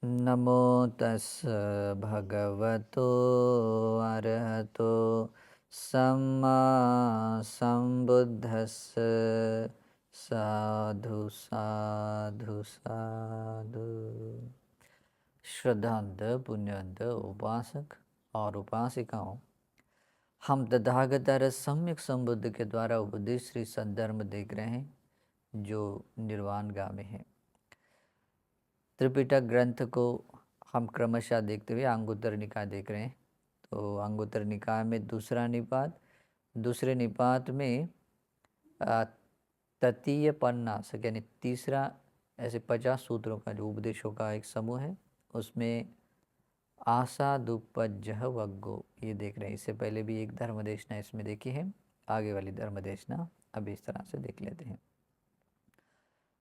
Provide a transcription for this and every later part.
नमो तस् भगवतो अरहतो सम्मा संबुद्धस्स साधु साधु साधु। श्रद्धांत पुण्यवंत उपासक और उपासिकाओं, हम तथागतर सम्यक संबुद्ध के द्वारा उपदेश श्री सद्धर्म देख रहे हैं जो निर्वाणगामी है। त्रिपिटक ग्रंथ को हम क्रमशः देखते हुए अंगुत्तर निकाय देख रहे हैं। तो अंगुत्तर निकाय में दूसरा निपात, दूसरे निपात में ततीय पन्नासक यानी तीसरा, ऐसे 50 सूत्रों का जो उपदेशों का एक समूह है, उसमें आशा दुपज्जह वग्गो ये देख रहे हैं। इससे पहले भी एक धर्मदेशना इसमें देखी है, आगे वाली धर्मदेशना अभी इस तरह से देख लेते हैं।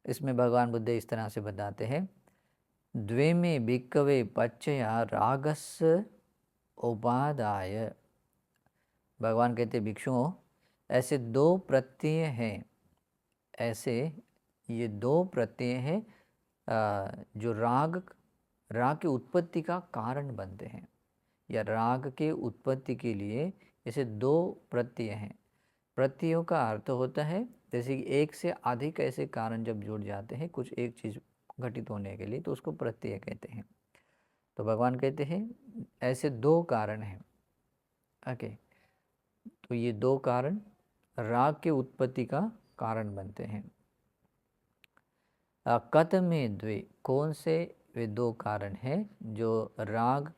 इसमें भगवान बुद्ध इस तरह से बताते हैं, द्वेमे भिक्कवे पच्चया रागस्य उपादाय। भगवान कहते भिक्षुओं, ऐसे दो प्रत्यय हैं, ऐसे ये दो प्रत्यय हैं जो राग की उत्पत्ति का कारण बनते हैं, या राग के उत्पत्ति के लिए ऐसे दो प्रत्यय हैं। प्रत्ययों का अर्थ होता है जैसे कि एक से अधिक ऐसे कारण जब जुड़ जाते हैं कुछ एक चीज़ घटित होने के लिए, तो उसको प्रत्यय कहते हैं। तो भगवान कहते हैं ऐसे दो कारण हैं। ओके, तो ये दो कारण राग के उत्पत्ति का कारण बनते हैं। कत में द्वे, कौन से वे दो कारण हैं जो राग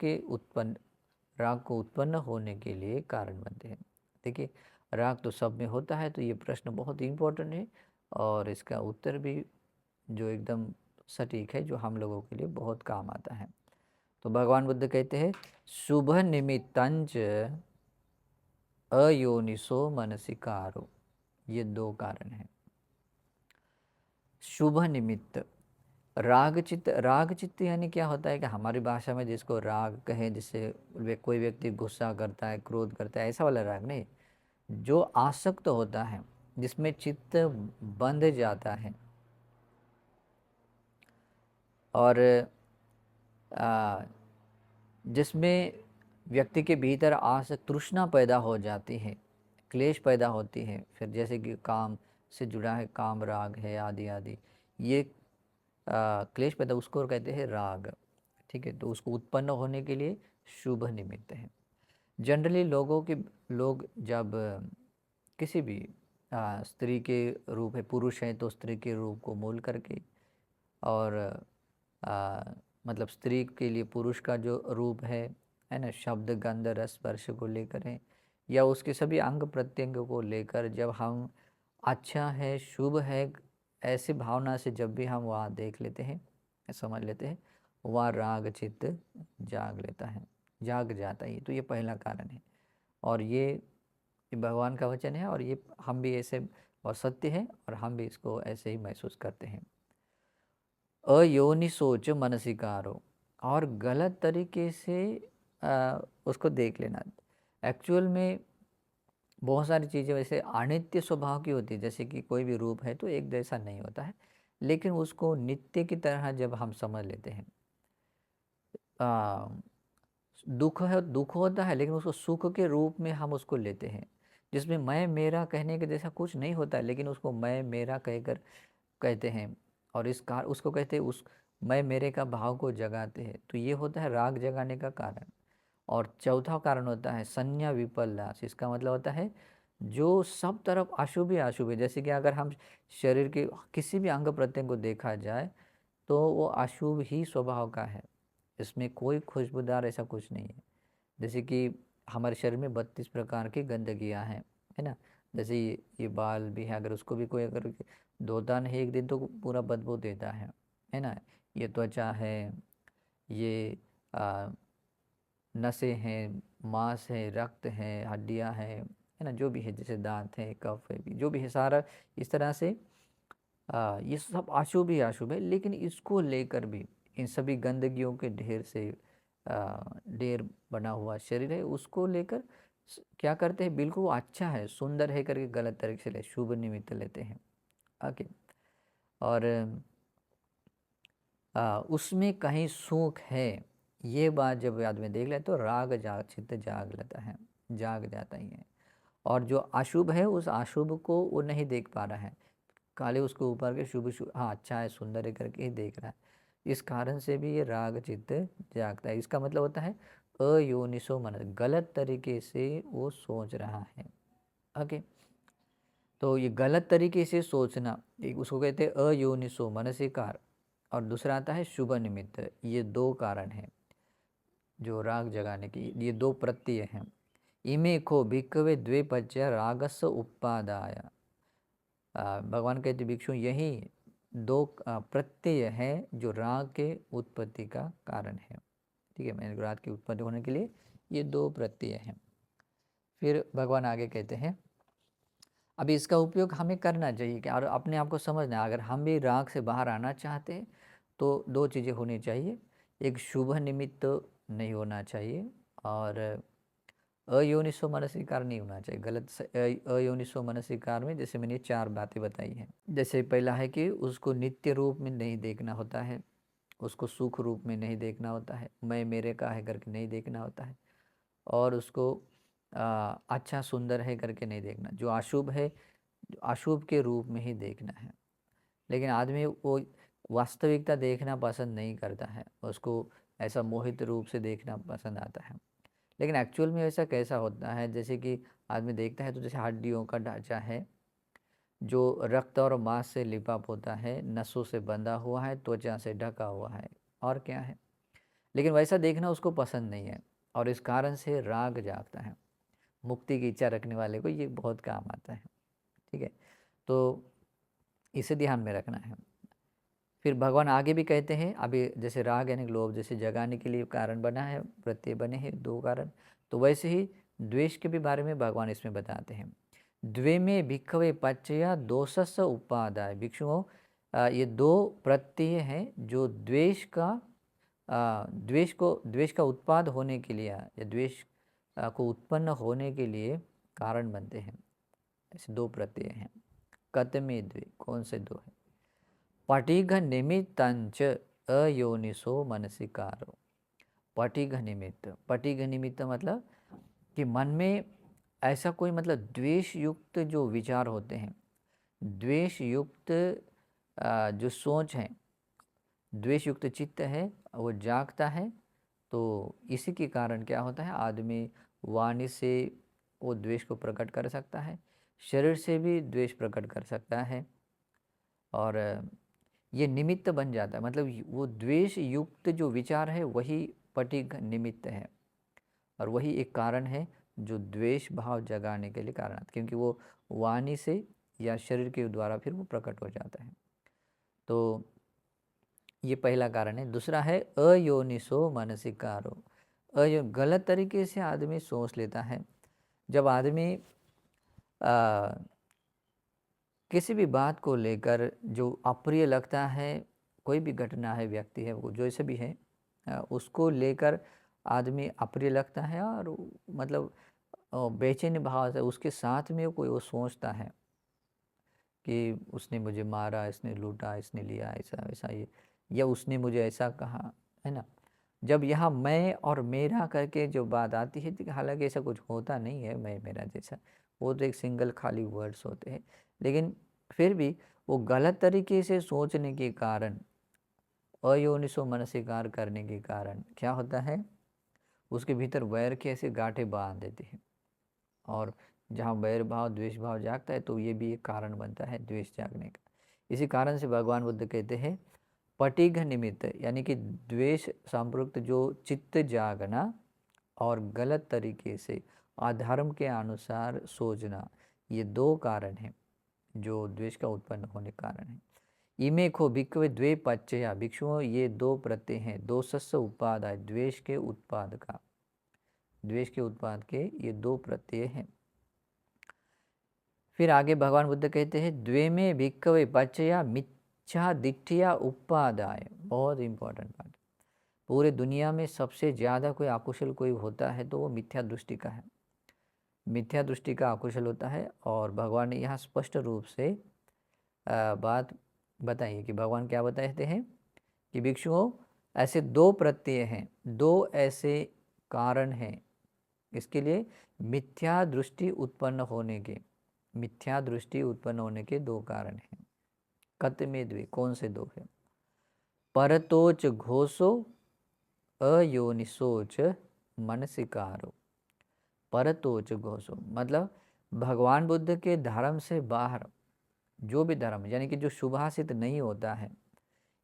को उत्पन्न होने के लिए कारण बनते हैं। देखिए, राग तो सब में होता है, तो ये प्रश्न बहुत ही इम्पोर्टेंट है और इसका उत्तर भी जो एकदम सटीक है, जो हम लोगों के लिए बहुत काम आता है। तो भगवान बुद्ध कहते हैं शुभ निमित्तंच अयोनिसो मनसिकारो, ये दो कारण हैं। शुभ निमित्त, राग चित्त यानी क्या होता है कि हमारी भाषा में जिसको राग कहें, जिससे कोई व्यक्ति गुस्सा करता है, क्रोध करता है, ऐसा वाला राग नहीं। जो आसक्त होता है, जिसमें चित्त बंध जाता है और जिसमें व्यक्ति के भीतर आसक्त तृष्णा पैदा हो जाती है, क्लेश पैदा होती है, फिर जैसे कि काम से जुड़ा है, काम राग है आदि आदि, ये क्लेश पैदा, उसको कहते हैं राग। ठीक है, तो उसको उत्पन्न होने के लिए शुभ निमित्त है। जनरली लोग जब किसी भी स्त्री के रूप है, पुरुष है तो स्त्री के रूप को मूल करके, और आ, मतलब स्त्री के लिए पुरुष का जो रूप है ना, शब्द गंध रस स्पर्श को लेकर है, या उसके सभी अंग प्रत्यंग को लेकर जब हम अच्छा है, शुभ है, ऐसी भावना से जब भी हम वहाँ देख लेते हैं, समझ लेते हैं, वहाँ राग चित्त जाग जाता है। तो ये पहला कारण है, और ये भगवान का वचन है, और ये हम भी ऐसे, और सत्य है, और हम भी इसको ऐसे ही महसूस करते हैं। अयोनि सोच मनसिकारो, और गलत तरीके से उसको देख लेना। एक्चुअल में बहुत सारी चीज़ें वैसे अनित्य स्वभाव की होती है, जैसे कि कोई भी रूप है तो एक जैसा नहीं होता है, लेकिन उसको नित्य की तरह जब हम समझ लेते हैं, दुख होता है, लेकिन उसको सुख के रूप में हम उसको लेते हैं, जिसमें मैं मेरा कहने के जैसा कुछ नहीं होता है, लेकिन उसको मैं मेरा कहकर कहते हैं, और उसको कहते हैं, उस मैं मेरे का भाव को जगाते हैं। तो ये होता है राग जगाने का कारण। और चौथा कारण होता है संज्ञा विपर्यास। इसका मतलब होता है जो सब तरफ अशुभ ही अशुभ है, जैसे कि अगर हम शरीर के किसी भी अंग प्रत्यंग को देखा जाए तो वो अशुभ ही स्वभाव का है, इसमें कोई खुशबूदार ऐसा कुछ नहीं है। जैसे कि हमारे शरीर में 32 प्रकार की गंदगियाँ हैं, है ना। जैसे ये बाल भी है, अगर उसको भी कोई अगर धोता नहीं एक दिन तो पूरा बदबू देता है ना। ये त्वचा है, ये नसें हैं, मांस है, रक्त है, हड्डियां हैं, है ना, जो भी है, जैसे दांत है, कफ है, जो भी है सारा, इस तरह से ये सब अशुभ ही अशुभ है। लेकिन इसको लेकर भी, इन सभी गंदगियों के ढेर से ढेर बना हुआ शरीर है, उसको लेकर क्या करते हैं, बिल्कुल वो अच्छा है, सुंदर है करके गलत तरीके से शुभ निमित्त लेते हैं। ओके, और उसमें कहीं सुख है, ये बात जब आदमी देख ले तो राग चित्त जाग लेता है, जाग जाता ही है। और जो अशुभ है उस अशुभ को वो नहीं देख पा रहा है, खाली उसको ऊपर के शुभ शुभ, हाँ अच्छा है सुंदर है करके ही देख रहा है। इस कारण से भी ये राग चित्त जागता है। इसका मतलब होता है अयोनिसो मन, गलत तरीके से वो सोच रहा है। ओके, तो ये गलत तरीके से सोचना, एक उसको कहते हैं अयोनिसो मनसिकार। और दूसरा आता है शुभ निमित्त। ये दो कारण हैं जो राग जगाने की, ये दो प्रत्यय हैं। इमे को भिक्खवे द्वे पच्य रागस उपादाय। भगवान कहते भिक्षु यही दो प्रत्यय है जो राग के उत्पत्ति का कारण है। ठीक है, मैंने राग की उत्पत्ति होने के लिए ये दो प्रत्यय हैं। फिर भगवान आगे कहते हैं अभी इसका उपयोग हमें करना चाहिए क्या, और अपने आप को समझना है। अगर हम भी राग से बाहर आना चाहते हैं तो दो चीज़ें होनी चाहिए, एक शुभ निमित्त नहीं होना चाहिए, और अयोनिसो मनसिकार नहीं होना चाहिए। गलत अयोनिसो मनसिकार में जैसे मैंने चार बातें बताई हैं। जैसे पहला है कि उसको नित्य रूप में नहीं देखना होता है, उसको सुख रूप में नहीं देखना होता है, मैं मेरे का है करके नहीं देखना होता है, और उसको अच्छा सुंदर है करके नहीं देखना। जो अशुभ है, जो अशुभ के रूप में ही देखना है। लेकिन आदमी वो वास्तविकता देखना पसंद नहीं करता है, उसको ऐसा मोहित रूप से देखना पसंद आता है। लेकिन एक्चुअल में ऐसा कैसा होता है, जैसे कि आदमी देखता है तो जैसे हड्डियों का ढांचा है जो रक्त और मांस से लिपा होता है, नसों से बंधा हुआ है, त्वचा से ढका हुआ है, और क्या है। लेकिन वैसा देखना उसको पसंद नहीं है, और इस कारण से राग जागता है। मुक्ति की इच्छा रखने वाले को ये बहुत काम आता है। ठीक है, तो इसे ध्यान में रखना है। फिर भगवान आगे भी कहते हैं, अभी जैसे राग यानी लोभ जैसे जगाने के लिए कारण बना है, प्रत्यय बने हैं दो कारण, तो वैसे ही द्वेष के भी बारे में भगवान इसमें बताते हैं। द्वे में भिक्खवे पच्चया दोषस उपादाय। भिक्षुओं, ये दो प्रत्यय हैं जो द्वेष का उत्पाद होने के लिए या द्वेष को उत्पन्न होने के लिए कारण बनते हैं। ऐसे दो प्रत्यय हैं। कतमे द्वे, कौन से दो हैं। पटिघ निमित्तंच अयोनिसो मनसिकारो। पटिघ निमित्त, पटिघ निमित्त मतलब कि मन में ऐसा कोई मतलब द्वेष युक्त जो विचार होते हैं, द्वेष युक्त जो सोच है, द्वेष युक्त चित्त है, वो जागता है। तो इसी के कारण क्या होता है, आदमी वाणी से वो द्वेष को प्रकट कर सकता है, शरीर से भी द्वेष प्रकट कर सकता है, और ये निमित्त बन जाता है। मतलब वो द्वेष युक्त जो विचार है वही पटिघ निमित्त है, और वही एक कारण है जो द्वेष भाव जगाने के लिए कारण, क्योंकि वो वाणी से या शरीर के द्वारा फिर वो प्रकट हो जाता है। तो ये पहला कारण है। दूसरा है अयोनिसो मनसिकारो। गलत तरीके से आदमी सोच लेता है। जब आदमी किसी भी बात को लेकर जो अप्रिय लगता है, कोई भी घटना है, व्यक्ति है, वो जैसे भी है, उसको लेकर आदमी अप्रिय लगता है, और मतलब बेचैन भाव से उसके साथ में कोई वो सोचता है कि उसने मुझे मारा, इसने लूटा, इसने लिया, ऐसा वैसा, ये या उसने मुझे ऐसा कहा, है ना। जब यहाँ मैं और मेरा करके जो बात आती है, तो हालांकि ऐसा कुछ होता नहीं है मैं मेरा जैसा, वो तो एक सिंगल खाली वर्ड्स होते हैं। लेकिन फिर भी वो गलत तरीके से सोचने के कारण, अयोनिसो मनसिकार करने के कारण क्या होता है, उसके भीतर वैर के ऐसे गांठें बांध देते हैं। और जहाँ वैर भाव द्वेष भाव जागता है तो ये भी एक कारण बनता है द्वेष जागने का। इसी कारण से भगवान बुद्ध कहते हैं पटिघ निमित्त, यानी कि द्वेष संपृक्त जो चित्त जागना और गलत तरीके से अधर्म के अनुसार सोचना, ये दो कारण हैं जो द्वेष का उत्पन्न होने के कारण है। इमे को भिक्खवे द्वे पच्चया। भिक्षुओं, ये दो प्रत्यय हैं, दो सस्य उपादाय, द्वेष के उत्पाद का, द्वेष के उत्पाद के ये दो प्रत्यय हैं। फिर आगे भगवान बुद्ध कहते हैं द्वे में भिक्खवे पच्चया मिथ्या दिट्ठिया उपादाय। बहुत इंपॉर्टेंट बात। पूरे दुनिया में सबसे ज़्यादा कोई अकुशल कोई होता है तो वो मिथ्या दृष्टि का है, मिथ्या दृष्टि का अकुशल होता है। और भगवान ने यहाँ स्पष्ट रूप से बात बताई है कि भगवान क्या बताते हैं कि भिक्षुओं ऐसे दो प्रत्यय हैं, दो ऐसे कारण हैं इसके लिए मिथ्या दृष्टि उत्पन्न होने के, मिथ्या दृष्टि उत्पन्न होने के दो कारण हैं। कतमे द्वे, कौन से दो है? परतोच घोषो अयोनिसोच मनसिकारो। परतोच घोषो मतलब भगवान बुद्ध के धर्म से बाहर जो भी धर्म, यानी कि जो शुभाषित नहीं होता है,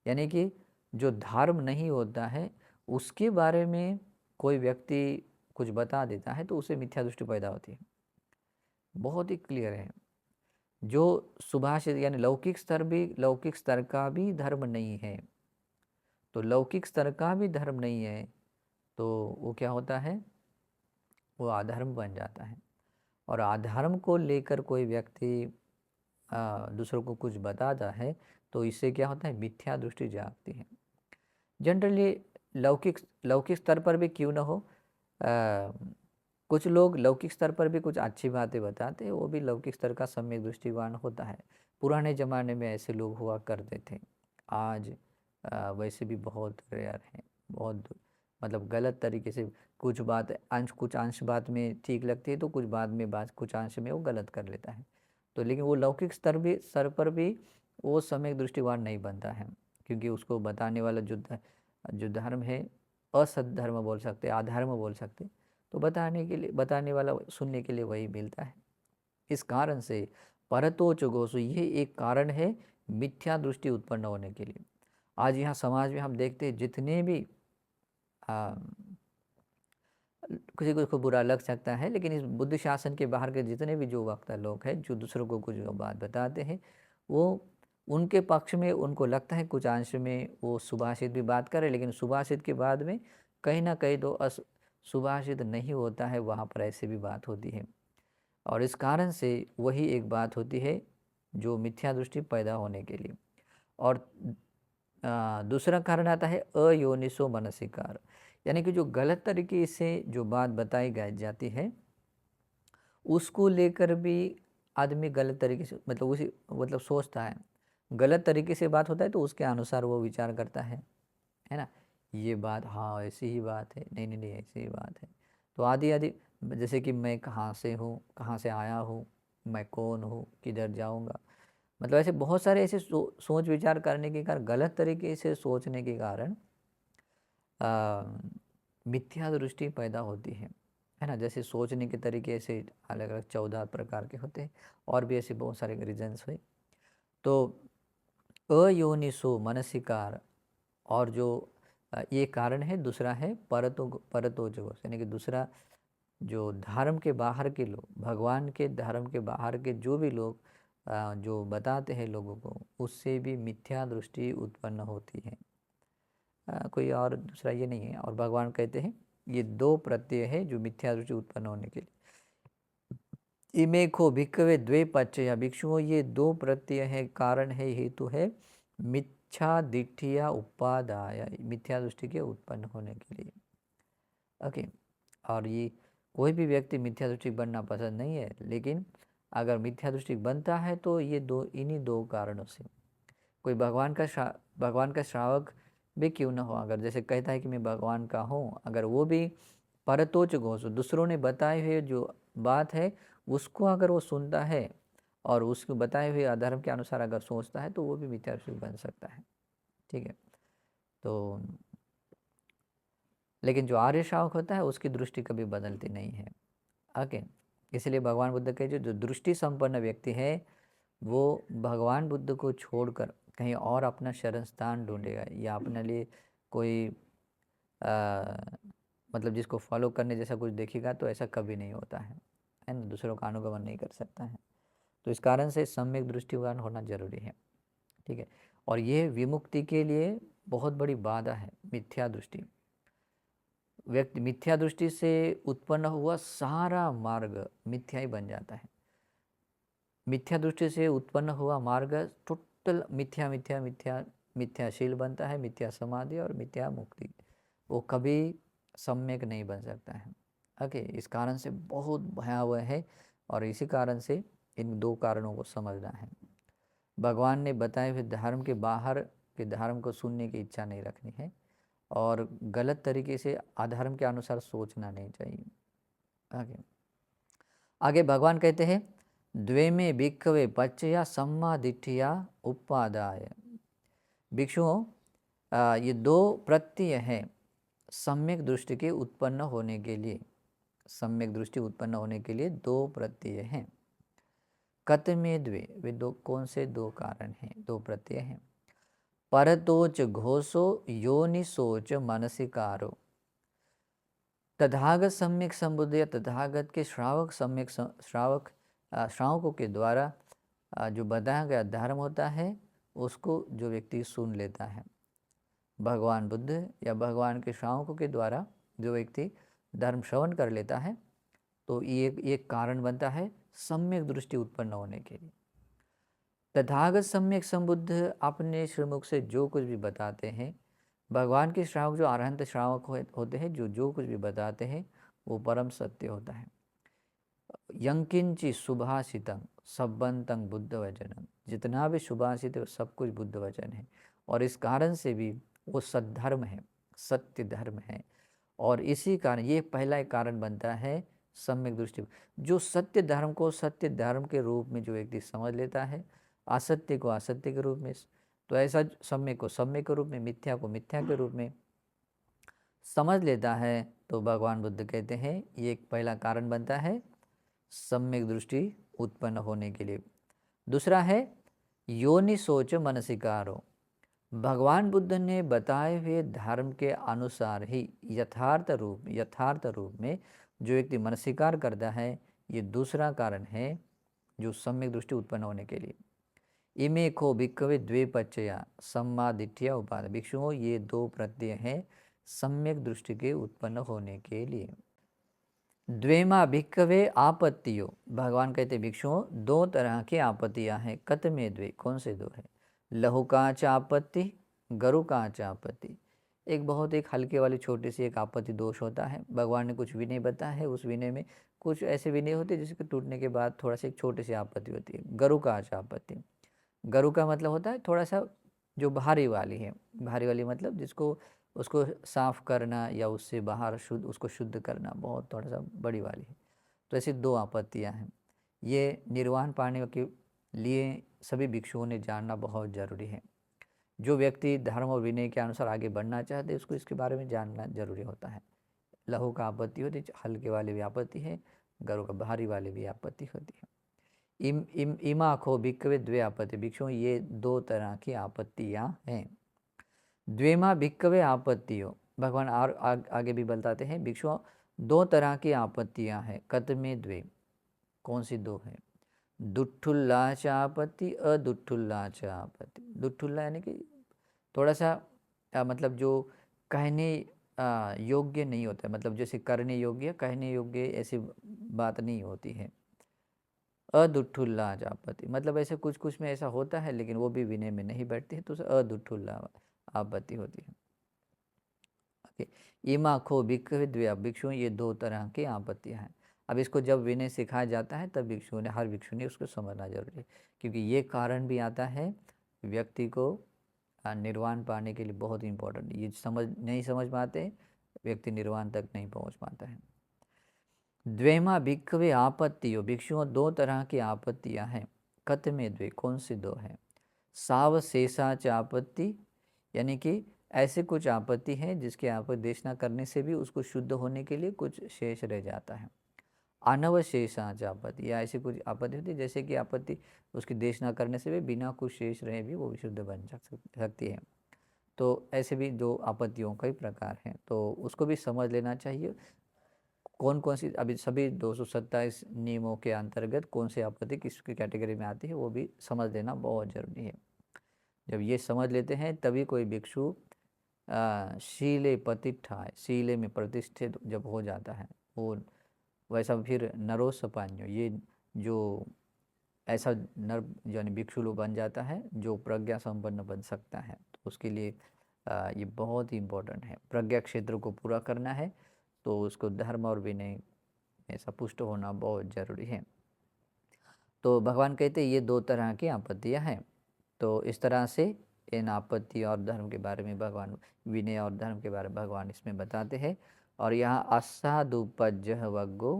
यानी कि जो धर्म नहीं होता है, उसके बारे में कोई व्यक्ति कुछ बता देता है तो उसे मिथ्या दृष्टि पैदा होती है। बहुत ही क्लियर है। जो सुभाषित यानी लौकिक स्तर का भी धर्म नहीं है, तो लौकिक स्तर का भी धर्म नहीं है तो वो क्या होता है, वो अधर्म बन जाता है। और अधर्म को लेकर कोई व्यक्ति दूसरों को कुछ बताता है तो इससे क्या होता है, मिथ्या दृष्टि जागती है। जनरली लौकिक लौकिक स्तर पर भी क्यों ना हो, कुछ लोग लौकिक स्तर पर भी कुछ अच्छी बातें बताते हैं, वो भी लौकिक स्तर का सम्यक दृष्टिवान होता है। पुराने ज़माने में ऐसे लोग हुआ करते थे। आज वैसे भी बहुत रेयर हैं, बहुत मतलब गलत तरीके से कुछ अंश बात में ठीक लगती है तो कुछ बाद में बात कुछ अंश में वो गलत कर लेता है। तो लेकिन वो लौकिक स्तर पर भी वो सम्यक दृष्टिवान नहीं बनता है, क्योंकि उसको बताने वाला जो धर्म है असत धर्म बोल सकते, अधर्म बोल सकते, तो बताने वाला सुनने के लिए वही मिलता है। इस कारण से परतोच घोषो ये एक कारण है मिथ्या दृष्टि उत्पन्न होने के लिए। आज यहाँ समाज में हम देखते हैं जितने भी आ, किसी को बुरा लग सकता है, लेकिन इस बुद्ध शासन के बाहर के जितने भी जो वक्ता लोग हैं जो दूसरों को कुछ बात बताते हैं, वो उनके पक्ष में उनको लगता है कुछ अंश में वो सुभाषित भी बात करे, लेकिन सुभाषित के बाद में कहीं ना कहीं तो सुभाषित नहीं होता है, वहाँ पर ऐसे भी बात होती है। और इस कारण से वही एक बात होती है जो मिथ्या दृष्टि पैदा होने के लिए। और दूसरा कारण आता है अयोनिसो मनसिकार, यानी कि जो गलत तरीके से जो बात बताई जाती है उसको लेकर भी आदमी गलत तरीके से मतलब उसी मतलब सोचता है। गलत तरीके से बात होता है तो उसके अनुसार वो विचार करता है ना। ये बात हाँ ऐसी ही बात है, नहीं नहीं नहीं ऐसी ही बात है। तो आदि आदि, जैसे कि मैं कहाँ से हूँ, कहाँ से आया हूँ, मैं कौन हूँ, किधर जाऊँगा, मतलब ऐसे बहुत सारे ऐसे सोच विचार करने के कारण, गलत तरीके से सोचने के कारण मिथ्या दृष्टि पैदा होती है ना। जैसे सोचने के तरीके ऐसे अलग अलग 14 प्रकार के होते हैं, और भी ऐसे बहुत सारे रीजन्स हुए। तो अयोनिसो मनसिकार, और जो ये कारण है, दूसरा है परतोजगोस, यानी कि दूसरा जो धर्म के बाहर के लोग, भगवान के धर्म के बाहर के जो भी लोग जो बताते हैं लोगों को, उससे भी मिथ्या दृष्टि उत्पन्न होती है। कोई और दूसरा ये नहीं है। और भगवान कहते हैं ये दो प्रत्यय है जो मिथ्या दृष्टि उत्पन्न होने के लिए। इमेखो भिक्खवे द्वे पच्चया, भिक्षुओं ये दो प्रत्यय है, कारण है, हेतु है मिथ्या दिठिया उपादाय, मिथ्या दृष्टि के उत्पन्न होने के लिए। ओके। और ये कोई भी व्यक्ति मिथ्या दृष्टि बनना पसंद नहीं है, लेकिन अगर मिथ्या दृष्टि बनता है तो ये इन्हीं दो कारणों से। कोई भगवान का श्रावक भी क्यों ना हो, अगर जैसे कहता है कि मैं भगवान का हूँ, अगर वो भी परतोच घोषो दूसरों ने बताए हुए जो बात है उसको अगर वो सुनता है और उसको बताए हुए अधर्म के अनुसार अगर सोचता है तो वो भी मिथ्या दृष्टि बन सकता है। ठीक है। तो लेकिन जो आर्य श्रावक होता है उसकी दृष्टि कभी बदलती नहीं है। ओके। इसलिए भगवान बुद्ध के जो दृष्टि संपन्न व्यक्ति है वो भगवान बुद्ध को छोड़कर कहीं और अपना शरण स्थान ढूंढेगा, या अपने लिए कोई मतलब जिसको फॉलो करने जैसा कुछ देखेगा, तो ऐसा कभी नहीं होता है ना। दूसरों का अनुगमन नहीं कर सकता है। तो इस कारण से सम्यक दृष्टिवान होना जरूरी है। ठीक है। और ये विमुक्ति के लिए बहुत बड़ी बाधा है मिथ्या दृष्टि। व्यक्ति मिथ्या दृष्टि से उत्पन्न हुआ सारा मार्ग मिथ्या ही बन जाता है। मिथ्या दृष्टि से उत्पन्न हुआ मार्ग टोटल मिथ्या मिथ्या मिथ्या मिथ्याशील बनता है, मिथ्या समाधि और मिथ्या मुक्ति, वो कभी सम्यक नहीं बन सकता है। ओके। इस कारण से बहुत भयावह है, और इसी कारण से इन दो कारणों को समझना है। भगवान ने बताए हुए धर्म के बाहर उसके धर्म को सुनने की इच्छा नहीं रखनी है और गलत तरीके से अधर्म के अनुसार सोचना नहीं चाहिए। आगे आगे भगवान कहते हैं द्वे में भिक्खवे पच्चया सम्मा दिट्ठिया उपादाय। भिक्षुओं, ये दो प्रत्यय हैं सम्यक दृष्टि के उत्पन्न होने के लिए। सम्यक दृष्टि उत्पन्न होने के लिए दो प्रत्यय हैं। कत में द्वे, वे दो कौन से दो कारण हैं, दो प्रत्यय हैं। परतोच घोषो योनिसोच मनसिकारो। तथागत सम्यक संबुद्ध या तथागत के श्रावक सम्यक श्रावकों के द्वारा जो बताया गया धर्म होता है उसको जो व्यक्ति सुन लेता है, भगवान बुद्ध या भगवान के श्रावकों के द्वारा जो व्यक्ति धर्म श्रवण कर लेता है, तो ये एक कारण बनता है सम्यक दृष्टि उत्पन्न होने के लिए। तथागत सम्यक संबुद्ध अपने श्रीमुख से जो कुछ भी बताते हैं, भगवान के श्रावक जो अरहंत श्रावक होते हैं, जो कुछ भी बताते हैं वो परम सत्य होता है। यंकिंचि सुभाषितं सब्बंतं बुद्ध वचनम, जितना भी सुभाषित है सब कुछ बुद्ध वचन है और इस कारण से भी वो सद्धर्म है, सत्य धर्म है। और इसी कारण ये पहला एक कारण बनता है सम्यक दृष्टि। जो सत्य धर्म को सत्य धर्म के रूप में जो व्यक्ति समझ लेता है, असत्य को असत्य के रूप में, तो ऐसा सम्यक को सम्यक के रूप में, मिथ्या को मिथ्या के रूप में समझ लेता है, तो भगवान बुद्ध कहते हैं ये एक पहला कारण बनता है सम्यक दृष्टि उत्पन्न होने के लिए। दूसरा है योनि सोच मनसिकारो। भगवान बुद्ध ने बताए हुए धर्म के अनुसार ही यथार्थ रूप में जो व्यक्ति मनसिकार करता है, ये दूसरा कारण है जो सम्यक दृष्टि उत्पन्न होने के लिए। इमे को भिक्खवे द्वे पच्चया सम्मा दिट्ठिया उपाद। भिक्षुओं, ये दो प्रत्यय हैं सम्यक दृष्टि के उत्पन्न होने के लिए। द्वेमा भिक्खवे आपत्तियों। भगवान कहते भिक्षुओं दो तरह की आपत्तियां हैं। कत में द्वे, कौन से दो है। लहुकाच आपत्ति, गरुकाच आपत्ति। एक बहुत एक हल्के वाली छोटी सी एक आपत्ति दोष होता है। भगवान ने कुछ विनय बताया है, उस विनय में कुछ ऐसे विनय होते हैं जिसके टूटने के बाद थोड़ा सा एक छोटी सी आपत्ति होती है, गरुकाच आपत्ति। गरु का मतलब होता है थोड़ा सा जो भारी वाली है, भारी वाली मतलब जिसको उसको साफ करना या उससे बाहर उसको शुद्ध करना बहुत थोड़ा सा बड़ी वाली है। तो ऐसी दो आपत्तियां हैं। ये निर्वाण पाने के लिए सभी भिक्षुओं ने जानना बहुत ज़रूरी है। जो व्यक्ति धर्म और विनय के अनुसार आगे बढ़ना चाहते हैं उसको इसके बारे में जानना जरूरी होता है। लहू का आपत्ति होती है, हल्के वाली भी आपत्ति है, गरु का भारी वाली भी आपत्ति होती है। इमा खो भिक्खवे द्वे आपत्ति। भिक्षुओं, ये दो तरह की आपत्तियां हैं। द्वेमा भिक्खवे आपत्तियों। भगवान और आगे भी बताते हैं भिक्षुओं दो तरह की आपत्तियां हैं। कत में द्वे, कौन सी दो है। दुट्ठुल्ला च आपत्ति, अदुट्ठुल्ला च आपत्ति। दुट्ठुल्ला यानी कि थोड़ा सा मतलब जो कहने योग्य नहीं होता है, मतलब जैसे करने योग्य कहने योग्य ऐसी बात नहीं होती है। अदुट्ठुल्ला आपत्ति मतलब ऐसे कुछ कुछ में ऐसा होता है लेकिन वो भी विनय में नहीं बैठती है, तो उसे अदुट्ठुल्ला आपत्ति होती है। ओके, इमा खो भिक्खवे द्वे। भिक्षुओं, ये दो तरह की आपत्तियां हैं। अब इसको जब विनय सिखाया जाता है तब भिक्षुओं ने, हर भिक्षु ने उसको समझना जरूरी है, क्योंकि ये कारण भी आता है व्यक्ति को निर्वाण पाने के लिए बहुत इंपॉर्टेंट। ये नहीं समझ पाते व्यक्ति निर्वाण तक नहीं पहुंच पाता है। द्वेमा भिक्खवे आपत्तियों। भिक्षुओं दो तरह की आपत्तियां हैं। कत में द्वे, कौन सी दो है। सावशेषाच आपत्ति, यानी कि ऐसे कुछ आपत्ति हैं जिसके आपत्ति देशना करने से भी उसको शुद्ध होने के लिए कुछ शेष रह जाता है। अनवशेषाच आपत्ति, या ऐसी कुछ आपत्ति होती है जैसे कि आपत्ति उसकी देशना करने से भी बिना कुछ शेष रहे भी वो विशुद्ध बन सकती है। तो ऐसे भी दो आपत्तियों कई प्रकार हैं, तो उसको भी समझ लेना चाहिए कौन कौन सी अभी सभी 227 नियमों के अंतर्गत कौन सी आपत्ति किसकी कैटेगरी में आती है वो भी समझ लेना बहुत ज़रूरी है। जब ये समझ लेते हैं तभी कोई भिक्षु शीले प्रतिष्ठाय, शीले में प्रतिष्ठित जब हो जाता है वो, वैसा फिर नरोसपान्यो, ये जो ऐसा नर यानी भिक्षु लोग बन जाता है जो प्रज्ञा संपन्न बन सकता है। तो उसके लिए ये बहुत ही इम्पोर्टेंट है। प्रज्ञा क्षेत्र को पूरा करना है तो उसको धर्म और विनय में सपुष्ट होना बहुत ज़रूरी है। तो भगवान कहते हैं ये दो तरह की आपत्तियां हैं। तो इस तरह से इन आपत्ति और धर्म के बारे में भगवान, विनय और धर्म के बारे में भगवान इसमें बताते हैं। और यहाँ असाधुपज्जह वग्गो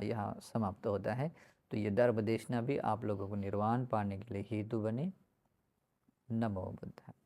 यहाँ समाप्त होता है। तो ये धर्म देशना भी आप लोगों को निर्वाण पाने के लिए हेतु बने। नमो बुद्धाय।